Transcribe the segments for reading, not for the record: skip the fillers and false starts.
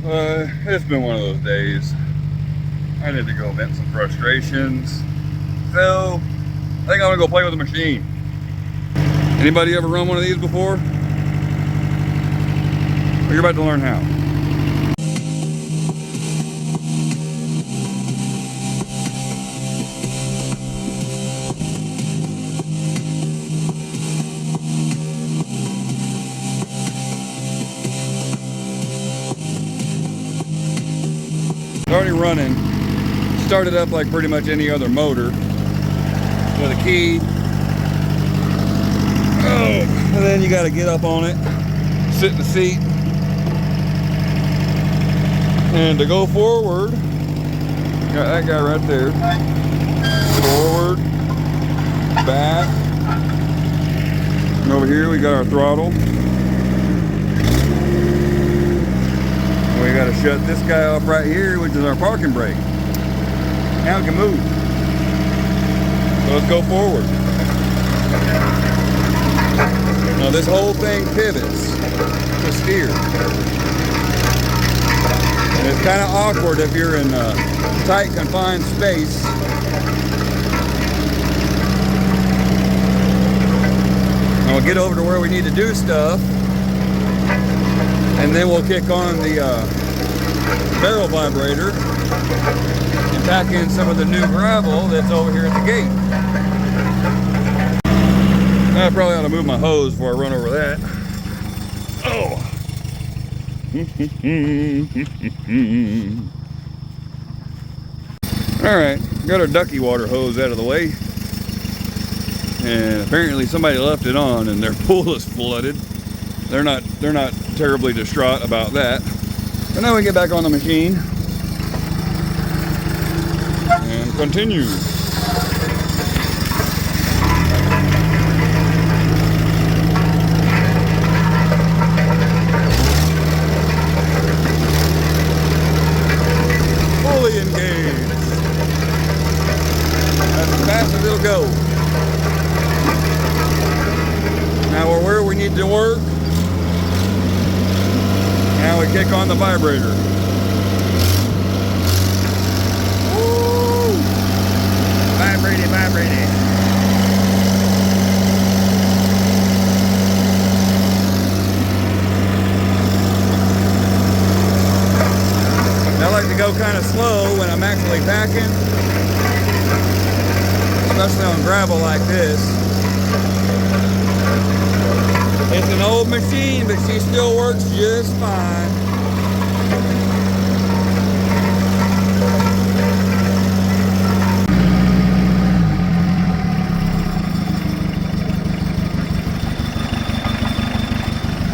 It's been one of those days. I need to go vent some frustrations. So, I think I'm gonna go play with the machine. Anybody ever run one of these before? Well, you're about to learn how. Already running. Started up like pretty much any other motor with a key. Oh, and then you got to get up on it, sit in the seat, and to go forward, got that guy right there. Forward, back, and over here we got our throttle. We got to shut this guy off right here, which is our parking brake. Now we can move. So let's go forward. Now this whole thing pivots to steer. And it's kind of awkward if you're in a tight, confined space. And we'll get over to where we need to do stuff. And then we'll kick on the barrel vibrator and pack in some of the new gravel that's over here at the gate. I probably ought to move my hose before I run over that. Oh! Alright, got our ducky water hose out of the way. And apparently somebody left it on and their pool is flooded. They're not terribly distraught about that. But now we get back on the machine and continue. Fully engaged. That's as fast as it'll go. Now we're where we need to work. Now we kick on the vibrator. Woo! Vibrating, vibrating. I like to go kind of slow when I'm actually packing, especially on gravel like this. It's an old machine, but she still works just fine.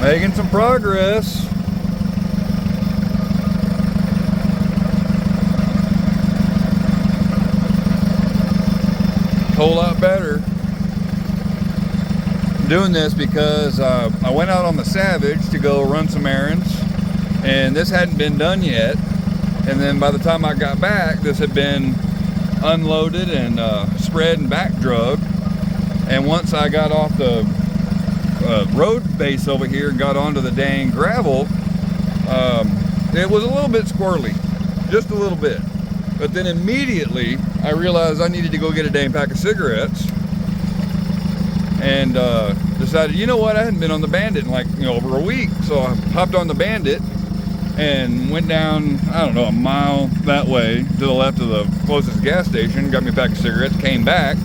Making some progress. Whole lot better. Doing this because I went out on the Savage to go run some errands, and this hadn't been done yet. And then by the time I got back, this had been unloaded and spread and back drug. And once I got off the road base over here and got onto the dang gravel, it was a little bit squirrely, just a little bit. But then immediately I realized I needed to go get a dang pack of cigarettes. And decided, you know what, I hadn't been on the Bandit in like, over a week. So I hopped on the Bandit and went down, I don't know, a mile that way to the left of the closest gas station, got me a pack of cigarettes, came back.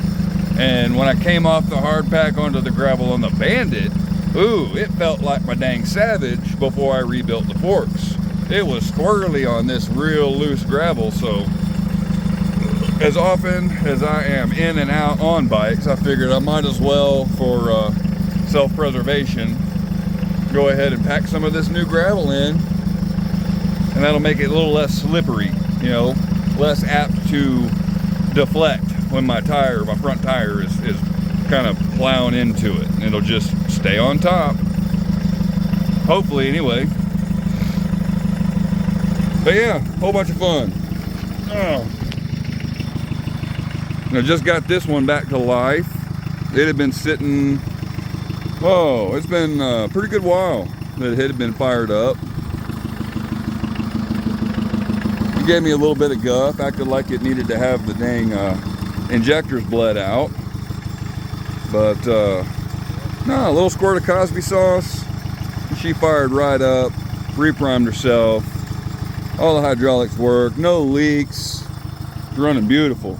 And when I came off the hard pack onto the gravel on the Bandit, ooh, it felt like my dang Savage before I rebuilt the forks. It was squirrely on this real loose gravel, so as often as I am in and out on bikes, I figured I might as well, for self-preservation, go ahead and pack some of this new gravel in, and that'll make it a little less slippery, less apt to deflect when my front tire is kind of plowing into it, and it'll just stay on top, hopefully anyway. But yeah, whole bunch of fun. Oh. I just got this one back to life. It had been sitting, it's been a pretty good while that it had been fired up. Gave me a little bit of guff, acted like it needed to have the dang injectors bled out. But no, a little squirt of Cosby sauce. She fired right up, reprimed herself. All the hydraulics work, no leaks. It's running beautiful.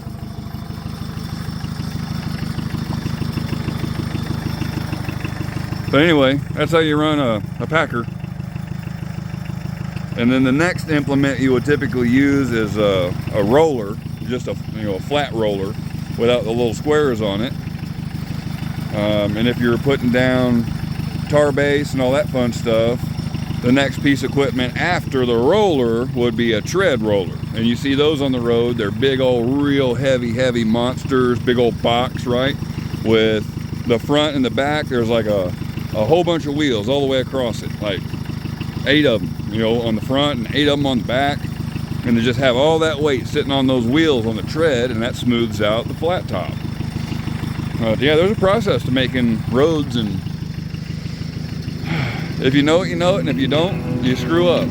But anyway, that's how you run a packer. And then the next implement you would typically use is a roller, just a flat roller without the little squares on it. And if you're putting down tar base and all that fun stuff, the next piece of equipment after the roller would be a tread roller. And you see those on the road. They're big old, real heavy monsters, big old box, right? With the front and the back, there's like a whole bunch of wheels all the way across it, like 8 of them, on the front and 8 of them on the back. And they just have all that weight sitting on those wheels on the tread, and that smooths out the flat top. Yeah, there's a process to making roads, and if you know it, you know it, and if you don't, you screw up.